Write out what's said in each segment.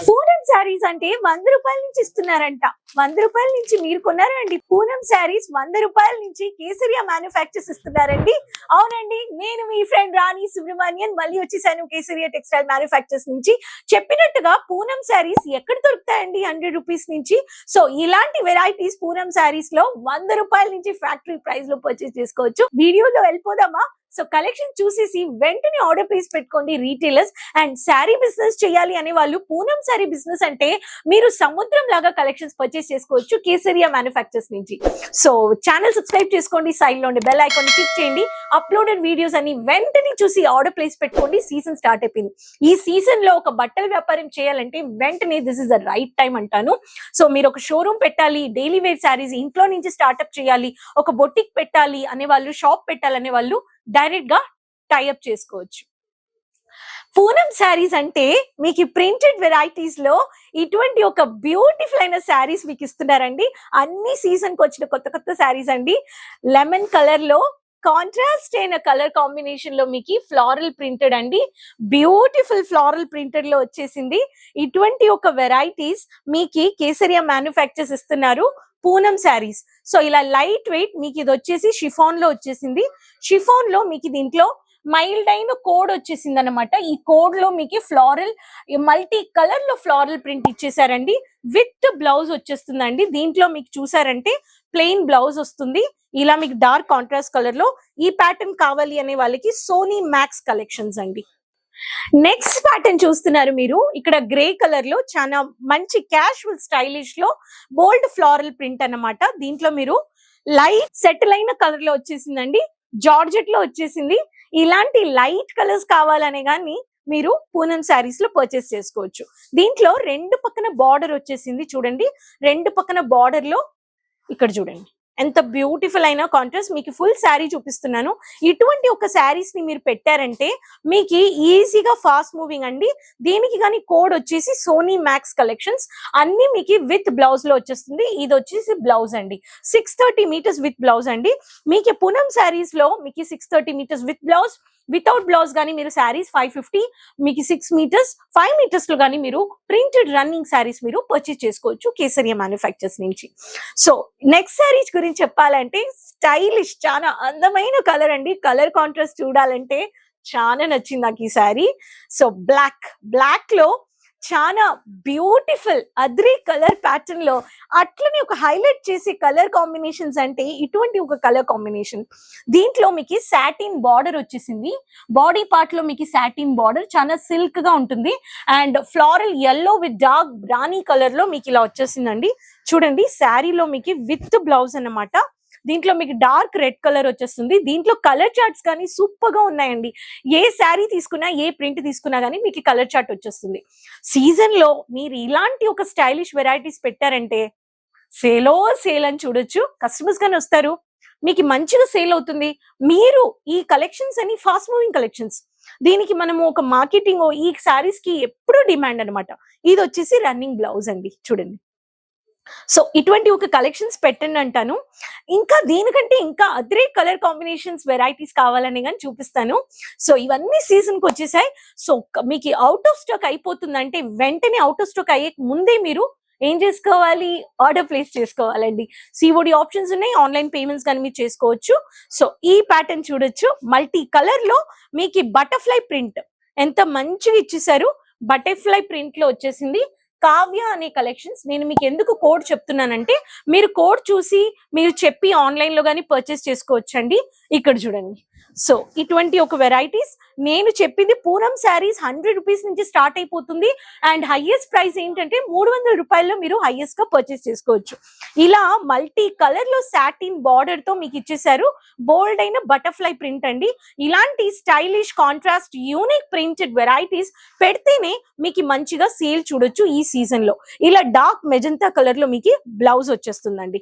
పూనం శారీస్ అంటే 100 రూపాయల నుంచి ఇస్తున్నారంట. 100 రూపాయల నుంచి మీరు కొన్నారండి. పూనం శారీస్ 100 రూపాయల నుంచి కేసరియా మ్యానుఫ్యాక్చర్స్ ఇస్తున్నారండి. అవునండి, నేను మీ ఫ్రెండ్ రాణి సుబ్రహ్మణ్యన్ మళ్ళీ వచ్చేసాను కేసరియా టెక్స్టైల్ మ్యానుఫ్యాక్చర్స్ నుంచి. చెప్పినట్టుగా పూనం శారీస్ ఎక్కడ దొరుకుతాయండి 100 రూపీస్ నుంచి. సో ఇలాంటి వెరైటీస్ పూనం శారీస్ లో 100 రూపాయల నుంచి ఫ్యాక్టరీ ప్రైస్ లో పర్చేస్ చేసుకోవచ్చు. వీడియోలో వెళ్ళిపోదామా? సో కలెక్షన్ చూసేసి వెంటనే ఆర్డర్ ప్లేస్ పెట్టుకోండి రీటైలర్స్. అండ్ శారీ బిజినెస్ చేయాలి అనే వాళ్ళు పూనం శారీ బిజినెస్ అంటే మీరు సముద్రం లాగా కలెక్షన్స్ పర్చేస్ చేసుకోవచ్చు కేసరియా మ్యానుఫ్యాక్చర్స్ నుంచి. సో ఛానల్ సబ్స్క్రైబ్ చేసుకోండి, సైడ్ లో ఉండే బెల్ ఐకాన్ క్లిక్ చేయండి. అప్లోడెడ్ వీడియోస్ అన్ని వెంటనే చూసి ఆర్డర్ ప్లేస్ పెట్టుకోండి. సీజన్ స్టార్ట్ అయిపోయింది. ఈ సీజన్ లో ఒక బట్టల వ్యాపారం చేయాలంటే వెంటనే this is the right time అంటాను. సో మీరు ఒక షోరూమ్ పెట్టాలి, డైలీ వేర్ శారీస్ ఇంట్లో నుంచి స్టార్ట్అప్ చేయాలి, ఒక బొటిక్ పెట్టాలి అనే వాళ్ళు, షాప్ పెట్టాలనే వాళ్ళు డైరెక్ట్ గా టైఅప్ చేసుకోవచ్చు. పూనం శారీస్ అంటే మీకు ప్రింటెడ్ వెరైటీస్ లో ఇటువంటి ఒక బ్యూటిఫుల్ అయిన శారీస్ మీకు ఇస్తున్నారండి. అన్ని సీజన్ కి వచ్చిన కొత్త కొత్త శారీస్ అండి. లెమన్ కలర్ లో కాంట్రాస్ట్ అయిన కలర్ కాంబినేషన్ లో మీకు ఫ్లోరల్ ప్రింటెడ్ అండి. బ్యూటిఫుల్ ఫ్లోరల్ ప్రింటెడ్ లో వచ్చేసింది. ఇటువంటి ఒక వెరైటీస్ మీకు కేసరియా మ్యానుఫ్యాక్చర్స్ ఇస్తున్నారు పూనం శారీస్. సో ఇలా లైట్ వెయిట్ మీకు ఇది వచ్చేసి షిఫాన్ లో వచ్చేసింది. షిఫాన్ లో మీకు దీంట్లో మైల్డ్ అయిన కోడ్ వచ్చేసింది అనమాట. ఈ కోడ్ లో మీకు ఫ్లోరల్ మల్టీ కలర్ లో ఫ్లోరల్ ప్రింట్ ఇచ్చేసారండి. విత్ బ్లౌజ్ వచ్చేస్తుందండి. దీంట్లో మీకు చూసారంటే ప్లెయిన్ బ్లౌజ్ వస్తుంది. ఇలా మీకు డార్క్ కాంట్రాస్ట్ కలర్ లో ఈ ప్యాటర్న్ కావాలి అనే వాళ్ళకి సోనీ మ్యాక్స్ కలెక్షన్స్ అండి. నెక్స్ట్ ప్యాటర్న్ చూస్తున్నారు మీరు. ఇక్కడ గ్రే కలర్ లో చాలా మంచి క్యాషువల్ స్టైలిష్ లో బోల్డ్ ఫ్లోరల్ ప్రింట్ అన్నమాట. దీంట్లో మీరు లైట్ సెటిల్ అయిన కలర్ లో వచ్చేసిందండి. జార్జెట్ లో వచ్చేసింది. ఇలాంటి లైట్ కలర్స్ కావాలనే గానీ మీరు పూనం శారీస్ లో పర్చేస్ చేసుకోవచ్చు. దీంట్లో రెండు పక్కన బార్డర్ వచ్చేసింది చూడండి. రెండు పక్కన బార్డర్ లో ఇక్కడ చూడండి ఎంత బ్యూటిఫుల్ అయిన కాంట్రాస్ట్. మీకు ఫుల్ శారీ చూపిస్తున్నాను. ఇటువంటి ఒక శారీస్ ని మీరు పెట్టారంటే మీకు ఈజీగా ఫాస్ట్ మూవింగ్ అండి. దీనికి కానీ కోడ్ వచ్చేసి సోనీ మ్యాక్స్ కలెక్షన్స్. అన్ని మీకు విత్ బ్లౌజ్ లో వచ్చేస్తుంది. ఇది వచ్చేసి బ్లౌజ్ అండి. 630 మీటర్స్ విత్ బ్లౌజ్ అండి. మీకు పూనం శారీస్ లో మీకు 630 metres with blouse, without blouse గానీ మీరు శారీస్ 550, మీకు 6 మీటర్స్ 5 మీటర్స్ లో గానీ మీరు ప్రింటెడ్ రన్నింగ్ శారీస్ మీరు పర్చేస్ చేసుకోవచ్చు కేసరియా మ్యానుఫ్యాక్చర్స్ నుంచి. సో నెక్స్ట్ శారీస్ గురించి చెప్పాలంటే స్టైలిష్, చాలా అందమైన కలర్ అండి. కలర్ కాంట్రాస్ట్ చూడాలంటే చాలా నచ్చింది నాకు ఈ శారీ. సో బ్లాక్ లో చాలా బ్యూటిఫుల్ అద్రీ కలర్ ప్యాటర్న్ లో అట్లనే ఒక హైలైట్ చేసే కలర్ కాంబినేషన్స్ అంటే ఇటువంటి ఒక కలర్ కాంబినేషన్. దీంట్లో మీకు సాటిన్ బార్డర్ వచ్చేసింది. బాడీ పార్ట్ లో మీకు సాటిన్ బార్డర్ చాలా సిల్క్ గా ఉంటుంది. And floral yellow with dark Rani colour లో మీకు ఇలా వచ్చేసిందండి. చూడండి శారీలో మీకు విత్ బ్లౌజ్ అన్నమాట. దీంట్లో మీకు డార్క్ రెడ్ కలర్ వచ్చేస్తుంది. దీంట్లో కలర్ చార్ట్స్ కానీ సూపర్ గా ఉన్నాయండి. ఏ శారీ తీసుకున్నా, ఏ ప్రింట్ తీసుకున్నా కానీ మీకు కలర్ చార్ట్ వచ్చేస్తుంది. సీజన్ లో మీరు ఇలాంటి ఒక స్టైలిష్ వెరైటీస్ పెట్టారంటే సేల్ అని చూడొచ్చు. కస్టమర్స్ కానీ వస్తారు, మీకు మంచిగా సేల్ అవుతుంది. మీరు ఈ కలెక్షన్స్ అని ఫాస్ట్ మూవింగ్ కలెక్షన్స్. దీనికి మనము ఒక మార్కెటింగ్, ఈ శారీస్ కి ఎప్పుడూ డిమాండ్ అనమాట. ఇది వచ్చేసి రన్నింగ్ బ్లౌజ్ అండి. చూడండి. సో ఇటువంటి ఒక కలెక్షన్స్ పెట్టండి అంటాను. ఇంకా దీనికంటే ఇంకా అదరే కలర్ కాంబినేషన్స్ వెరైటీస్ కావాలని కానీ చూపిస్తాను. సో ఇవన్నీ సీజన్ కి వచ్చేసాయి. సో మీకు అవుట్ ఆఫ్ స్టాక్ అయిపోతుందంటే వెంటనే అవుట్ ఆఫ్ స్టాక్ అయ్యే ముందే మీరు ఏం చేసుకోవాలి, ఆర్డర్ ప్లేస్ చేసుకోవాలండి. సిఓడి ఆప్షన్స్ ఉన్నాయి, ఆన్లైన్ పేమెంట్స్ కానీ మీరు చేసుకోవచ్చు. సో ఈ ప్యాటర్న్ చూడొచ్చు. మల్టీ కలర్ లో మీకు బటర్ఫ్లై ప్రింట్ ఎంత మంచిగా ఇచ్చేసారు. బటర్ఫ్లై ప్రింట్ లో వచ్చేసింది. కావ్య అనే కలెక్షన్స్. నేను మీకు ఎందుకు కోడ్ చెప్తున్నానంటే మీరు కోడ్ చూసి మీరు చెప్పి ఆన్లైన్ లో కానీ పర్చేస్ చేసుకోవచ్చండి. ఇక్కడ చూడండి. సో ఇటువంటి ఒక వెరైటీస్ నేను చెప్పింది పూనం శారీస్ 100 రూపీస్ నుంచి స్టార్ట్ అయిపోతుంది. అండ్ హైయెస్ట్ ప్రైస్ ఏంటంటే 300 రూపాయల్లో మీరు హైయెస్ట్ గా పర్చేస్ చేసుకోవచ్చు. ఇలా మల్టీ కలర్ లో సాటిన్ బార్డర్ తో మీకు ఇచ్చేసారు. బోల్డ్ అయిన బటర్ఫ్లై ప్రింట్ అండి. ఇలాంటి stylish contrast unique printed varieties పెడితేనే మీకు మంచిగా సేల్ చూడొచ్చు ఈ సీజన్ లో. ఇలా డార్క్ మెజంతా కలర్ లో మీకు బ్లౌజ్ వచ్చేస్తుందండి.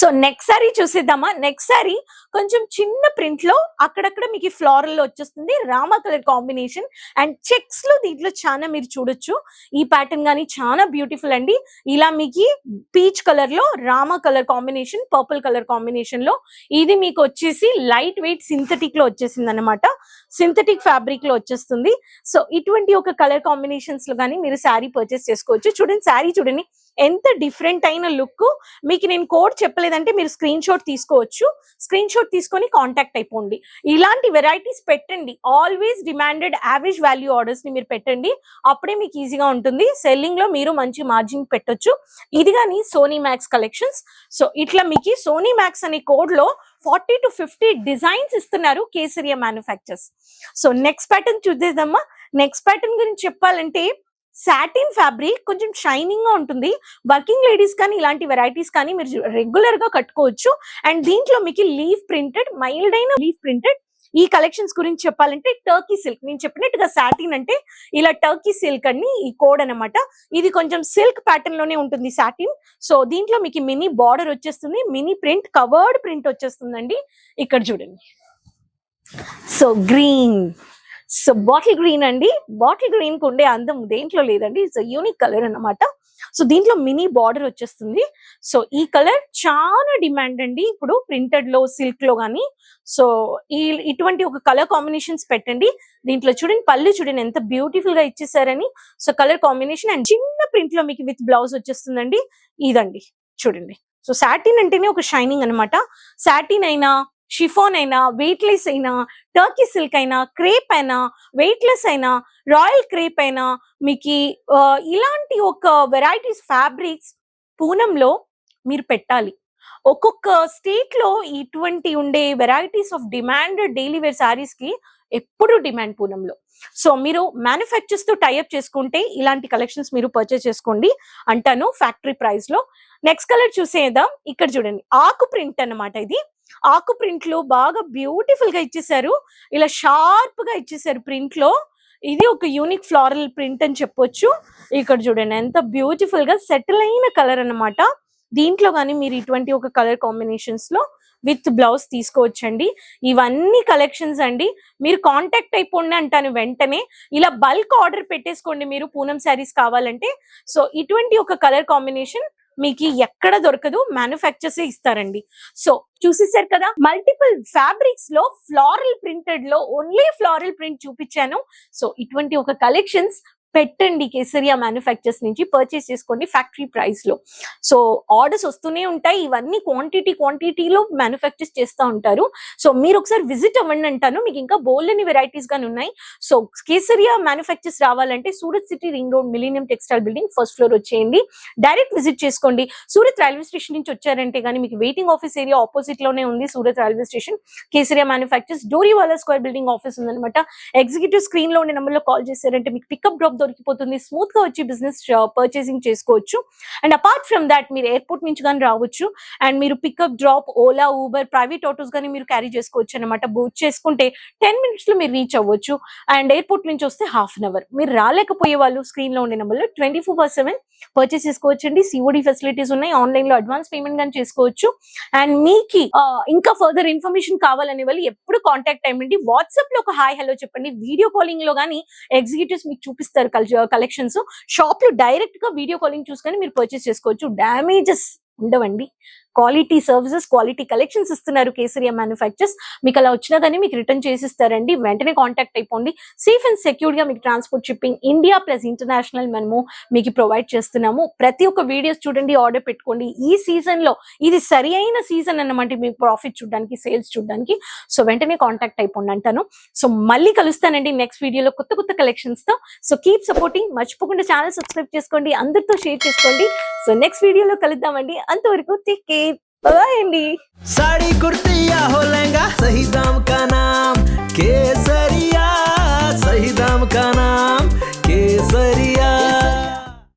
సో నెక్స్ట్ సారీ చూసేద్దామా. నెక్స్ట్ సారీ కొంచెం చిన్న ప్రింట్ లో అక్కడక్కడ మీకు ఫ్లోరల్ లో వచ్చేస్తుంది, Rama colour combination and checks లో దీంట్లో చాలా మీరు చూడొచ్చు. ఈ ప్యాటర్న్ గానీ చాలా బ్యూటిఫుల్ అండి. ఇలా మీకు పీచ్ కలర్ లో Rama colour combination, purple colour combination లో ఇది మీకు వచ్చేసి లైట్ వెయిట్ సింథటిక్ లో వచ్చేసింది అనమాట. సింథటిక్ ఫ్యాబ్రిక్ లో వచ్చేస్తుంది. సో ఇటువంటి ఒక కలర్ కాంబినేషన్స్ లో కానీ మీరు శారీ పర్చేస్ చేసుకోవచ్చు. చూడండి శారీ చూడండి ఎంత డిఫరెంట్ అయిన లుక్. మీకు నేను కోడ్ చెప్పలేదంటే మీరు స్క్రీన్ షాట్ తీసుకోవచ్చు. స్క్రీన్ షాట్ తీసుకొని కాంటాక్ట్ అయిపోండి. ఇలాంటి వెరైటీస్ పెట్టండి. Always demanded average value orders ని మీరు పెట్టండి. అప్పుడే మీకు ఈజీగా ఉంటుంది. సెల్లింగ్ లో మీరు మంచి మార్జిన్ పెట్టొచ్చు. ఇది కానీ సోనీ మ్యాక్స్ కలెక్షన్స్. సో ఇట్లా మీకు సోనీ మ్యాక్స్ అనే కోడ్ లో 40 to 50 డిజైన్స్ ఇస్తున్నారు Kesariya manufacturers. So next pattern చూద్దామా. నెక్స్ట్ ప్యాటర్న్ గురించి చెప్పాలంటే సాటిన్ ఫ్యాబ్రిక్ కొంచెం షైనింగ్ గా ఉంటుంది. వర్కింగ్ లేడీస్ కానీ ఇలాంటి వెరైటీస్ కానీ మీరు రెగ్యులర్ గా కట్టుకోవచ్చు. అండ్ దీంట్లో మీకు లీఫ్ ప్రింటెడ్, మైల్డ్ అయిన లీఫ్ ప్రింటెడ్. ఈ కలెక్షన్స్ గురించి చెప్పాలంటే టర్కీ సిల్క్, నేను చెప్పినట్టుగా సాటిన్ అంటే ఇలా టర్కీ సిల్క్ అని ఈ కోడ్ అనమాట. ఇది కొంచెం సిల్క్ ప్యాటర్న్ లోనే ఉంటుంది సాటిన్. సో దీంట్లో మీకు మినీ బార్డర్ వచ్చేస్తుంది, మినీ ప్రింట్, కవర్డ్ ప్రింట్ వచ్చేస్తుందండి. ఇక్కడ చూడండి. So green, so bottle green అండి. బాటిల్ గ్రీన్ కు ఉండే అందం దేంట్లో లేదండి. ఇట్స్ యూనిక్ కలర్ అన్నమాట. సో దీంట్లో మినీ బార్డర్ వచ్చేస్తుంది. సో ఈ కలర్ చాలా డిమాండ్ అండి ఇప్పుడు ప్రింటెడ్ లో, సిల్క్ లో గానీ. సో ఇటువంటి ఒక కలర్ కాంబినేషన్స్ పెట్టండి. దీంట్లో చూడండి పళ్ళు చూడండి ఎంత బ్యూటిఫుల్ గా ఇచ్చేసారని. సో కలర్ కాంబినేషన్ అండ్ చిన్న ప్రింట్ లో మీకు విత్ బ్లౌజ్ వచ్చేస్తుందండి. ఇదండి చూడండి. సో సాటిన్ అంటేనే ఒక షైనింగ్ అనమాట. సాటిన్ అయినా, షిఫాన్ అయినా, వెయిట్లెస్ అయినా, టర్కీ సిల్క్ అయినా, క్రేప్ అయినా, వెయిట్లెస్ అయినా, రాయల్ క్రేప్ అయినా, మీకు ఇలాంటి ఒక వెరైటీస్ ఫ్యాబ్రిక్స్ పూనంలో మీరు పెట్టాలి. ఒక్కొక్క స్టేట్ లో ఇటువంటి ఉండే varieties of demand daily wear saris కి ఎప్పుడు డిమాండ్ పూనంలో. సో మీరు మ్యానుఫ్యాక్చర్స్ తో టైఅప్ చేసుకుంటే ఇలాంటి కలెక్షన్స్ మీరు పర్చేస్ చేసుకోండి అంటాను ఫ్యాక్టరీ ప్రైస్ లో. నెక్స్ట్ కలర్ చూసేద్దాం. ఇక్కడ చూడండి ఆకు ప్రింట్ అన్నమాట. ఇది ఆకు ప్రింట్ లో బాగా బ్యూటిఫుల్ గా ఇచ్చేసారు. ఇలా షార్ప్ గా ఇచ్చేసారు ప్రింట్ లో. ఇది ఒక యూనిక్ ఫ్లోరల్ ప్రింట్ అని చెప్పొచ్చు. ఇక్కడ చూడండి ఎంత బ్యూటిఫుల్ గా సెటిల్ అయిన కలర్ అన్నమాట. దీంట్లో కానీ మీరు ఇటువంటి ఒక కలర్ కాంబినేషన్స్ లో విత్ బ్లౌజ్ తీసుకోవచ్చండి. ఇవన్నీ కలెక్షన్స్ అండి. మీరు కాంటాక్ట్ అయిపోండి అంటాను వెంటనే. ఇలా బల్క్ ఆర్డర్ పెట్టేసుకోండి మీరు పూనం శారీస్ కావాలంటే. సో ఇటువంటి ఒక కలర్ కాంబినేషన్ మీకు ఎక్కడ దొరకదు, మ్యానుఫ్యాక్చర్స్ ఇస్తారండి. సో చూసేసారు కదా, మల్టిపుల్ ఫ్యాబ్రిక్స్ లో ఫ్లోరల్ ప్రింటెడ్ లో ఓన్లీ ఫ్లోరల్ ప్రింట్ చూపించాను. సో ఇటువంటి ఒక కలెక్షన్స్ పెట్టండి. కేసరియా మ్యానుఫ్యాక్చర్స్ నుంచి పర్చేస్ చేసుకోండి ఫ్యాక్టరీ ప్రైస్ లో. సో ఆర్డర్స్ వస్తూనే ఉంటాయి. ఇవన్నీ క్వాంటిటీలో మ్యానుఫ్యాక్చర్స్ చేస్తూ ఉంటారు. సో మీరు ఒకసారి విజిట్ అవ్వండి అంటాను. మీకు ఇంకా బోల్డ్ వెరైటీస్ గానీ ఉన్నాయి. సో కేసరియా మ్యానుఫ్యాక్చర్స్ రావాలంటే Surat city ring road millennium textile building first floor వచ్చేయండి. డైరెక్ట్ విజిట్ చేసుకోండి. సూరత్ రైల్వే స్టేషన్ నుంచి వచ్చారంటే కానీ మీకు వెయిటింగ్ ఆఫీస్ ఏరియా ఆపోజిట్ లోనే ఉంది Surat railway station. Kesariya manufactures Doriwala square building office ఉందన్నమాట. ఎగ్జిక్యూటివ్ స్క్రీన్ లో ఉండే నెంబర్ లో కాల్ చేశారంటే మీకు పికప్ డ్రాప్ దొరికిపోతుంది. స్మూత్ గా వచ్చి బిజినెస్ పర్చేసింగ్ చేసుకోవచ్చు. అండ్ అపార్ట్ ఫ్రమ్ దాట్ మీరు ఎయిర్పోర్ట్ నుంచి కానీ రావచ్చు. అండ్ మీరు pickup drop, Ola, Uber, private autos కానీ మీరు క్యారీ చేసుకోవచ్చు అనమాట. బుక్ చేసుకుంటే 10 minutes లో మీరు రీచ్ అవ్వచ్చు. అండ్ ఎయిర్పోర్ట్ నుంచి వస్తే ½ an hour. మీరు రాలేకపోయే వాళ్ళు స్క్రీన్ లో ఉండే నెంబర్ లో 24/7 పర్చేస్ చేసుకోవచ్చండి. సిఓడి ఫెసిలిటీస్ ఉన్నాయి. ఆన్లైన్ లో అడ్వాన్స్ పేమెంట్ కానీ చేసుకోవచ్చు. అండ్ మీకు ఇంకా ఫర్దర్ ఇన్ఫర్మేషన్ కావాలనే వాళ్ళు ఎప్పుడు కాంటాక్ట్ అయ్యండి. వాట్సాప్ లో ఒక హాయ్ హలో చెప్పండి. వీడియో కాలింగ్ లో కానీ ఎగ్జిక్యూటివ్స్ మీకు చూపిస్తారు కలెక్షన్స్. షాప్ లో డైరెక్ట్ గా వీడియో కాలింగ్ చూసుకొని మీరు పర్చేస్ చేసుకోవచ్చు. డ్యామేజెస్ ఉండవండి. క్వాలిటీ సర్వీసెస్, క్వాలిటీ కలెక్షన్స్ ఇస్తున్నారు కేసరియా మ్యానుఫ్యాక్చర్స్. మీకు అలా వచ్చినా కానీ మీకు రిటర్న్ చేసిస్తారండి. వెంటనే కాంటాక్ట్ అయిపోండి. సేఫ్ అండ్ సెక్యూర్ గా మీకు transport, shipping India plus international మనము మీకు ప్రొవైడ్ చేస్తున్నాము. ప్రతి ఒక్క వీడియోస్ చూడండి, ఆర్డర్ పెట్టుకోండి. ఈ సీజన్ లో ఇది సరి అయిన సీజన్ అన్నమాట మీకు ప్రాఫిట్ చూడడానికి, సేల్స్ చూడడానికి. సో వెంటనే కాంటాక్ట్ అయిపోండి అంటాను. సో మళ్ళీ కలుస్తానండి నెక్స్ట్ వీడియోలో కొత్త కలెక్షన్స్ తో. So keep supporting. మర్చిపోకుండా ఛానల్ సబ్స్క్రైబ్ చేసుకోండి, అందరితో షేర్ చేసుకోండి. సో నెక్స్ట్ వీడియోలో కలుద్దామండి. అంతవరకు టేక్ కేర్. బాయ్ అండి. సారీ కుర్తియా